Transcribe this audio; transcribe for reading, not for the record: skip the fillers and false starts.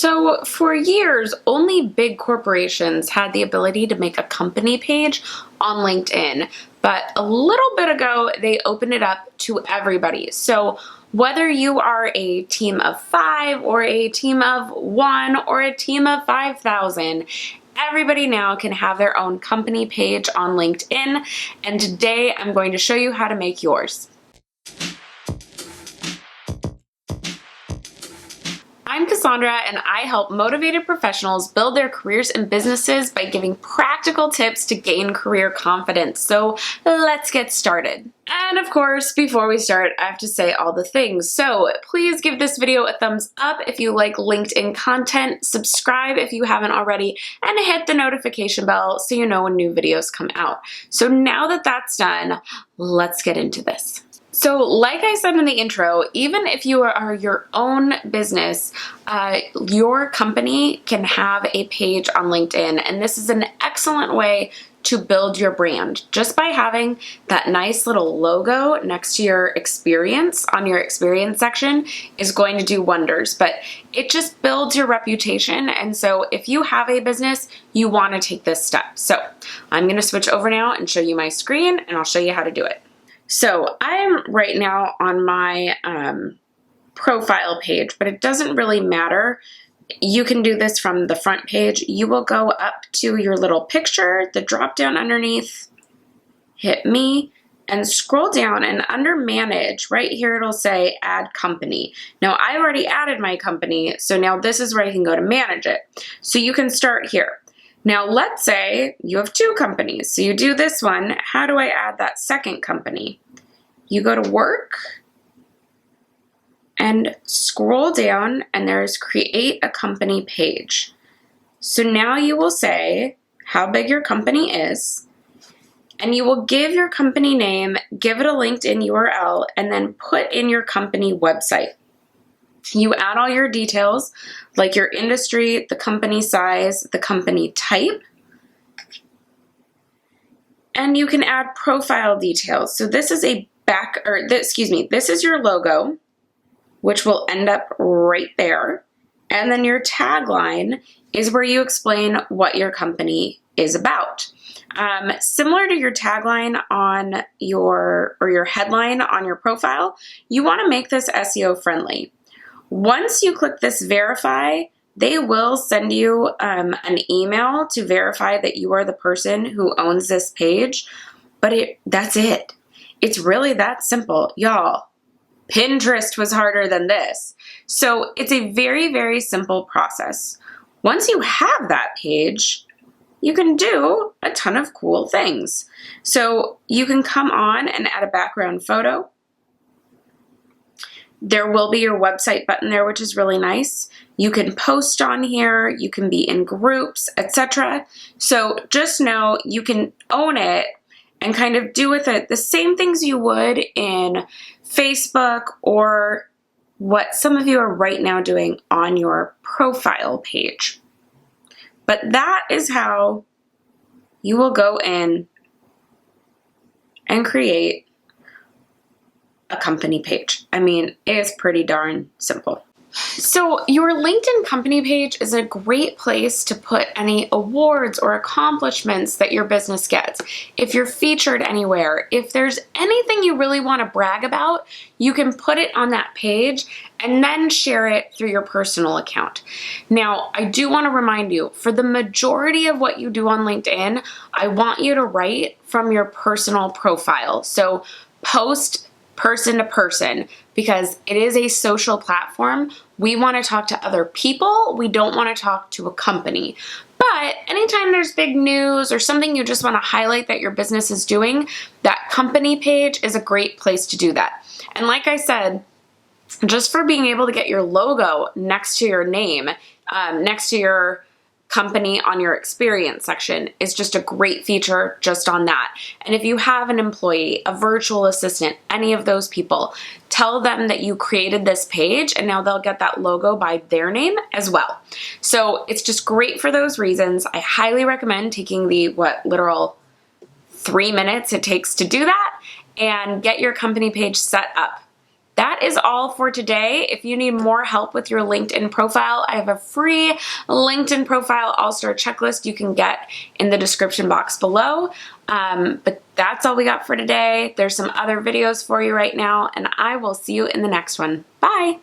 So for years, only big corporations had the ability to make a company page on LinkedIn, but a little bit ago, they opened it up to everybody. So whether you are a team of 5 or a team of 1 or a team of 5,000, everybody now can have their own company page on LinkedIn, and today I'm going to show you how to make yours. I'm Cassandra, and I help motivated professionals build their careers and businesses by giving practical tips to gain career confidence. So let's get started. And of course, before we start, I have to say all the things. So please give this video a thumbs up if you like LinkedIn content, subscribe if you haven't already, and hit the notification bell so you know when new videos come out. So now that that's done, let's get into this. So like I said in the intro, even if you are your own business, your company can have a page on LinkedIn, and this is an excellent way to build your brand. Just by having that nice little logo next to your experience on your experience section is going to do wonders, but it just builds your reputation. And so if you have a business, you want to take this step. So I'm going to switch over now and show you my screen, and I'll show you how to do it. So I'm right now on my profile page, but it doesn't really matter. You can do this from the front page. You will go up to your little picture, the drop down underneath, hit me, and scroll down, and under manage, right here it'll say add company. Now I already added my company, so now this is where you can go to manage it. So you can start here. Now let's say you have 2 companies, so you do this one. How do I add that second company? You go to work and scroll down, and there's create a company page. So now you will say how big your company is, and you will give your company name, give it a LinkedIn URL, and then put in your company website. You add all your details, like your industry, the company size, the company type, and you can add profile details. So this is this is your logo, which will end up right there. And then your tagline is where you explain what your company is about. Similar to your tagline on your headline on your profile, you want to make this SEO friendly. Once you click this verify, they will send you an email to verify that you are the person who owns this page, but that's it. It's really that simple. Y'all, Pinterest was harder than this. So it's a very, very simple process. Once you have that page, you can do a ton of cool things. So you can come on and add a background photo. There will be your website button there, which is really nice. You can post on here, you can be in groups, etc. So just know you can own it and kind of do with it the same things you would in Facebook or what some of you are right now doing on your profile page. But that is how you will go in and create a company page. I mean, it's pretty darn simple. So your LinkedIn company page is a great place to put any awards or accomplishments that your business gets. If you're featured anywhere, if there's anything you really want to brag about, you can put it on that page and then share it through your personal account. Now, I do want to remind you, for the majority of what you do on LinkedIn, I want you to write from your personal profile. So post person to person, because it is a social platform. We want to talk to other people. We don't want to talk to a company. But anytime there's big news or something you just want to highlight that your business is doing, that company page is a great place to do that. And like I said, just for being able to get your logo next to your name, next to your company on your experience section is just a great feature just on that. And if you have an employee, a virtual assistant, any of those people, tell them that you created this page and now they'll get that logo by their name as well. So it's just great for those reasons. I highly recommend taking the literal 3 minutes it takes to do that and get your company page set up. That that is all for today. If you need more help with your LinkedIn profile, I have a free LinkedIn profile all-star checklist you can get in the description box below. But that's all we got for today. There's some other videos for you right now, and I will see you in the next one. Bye!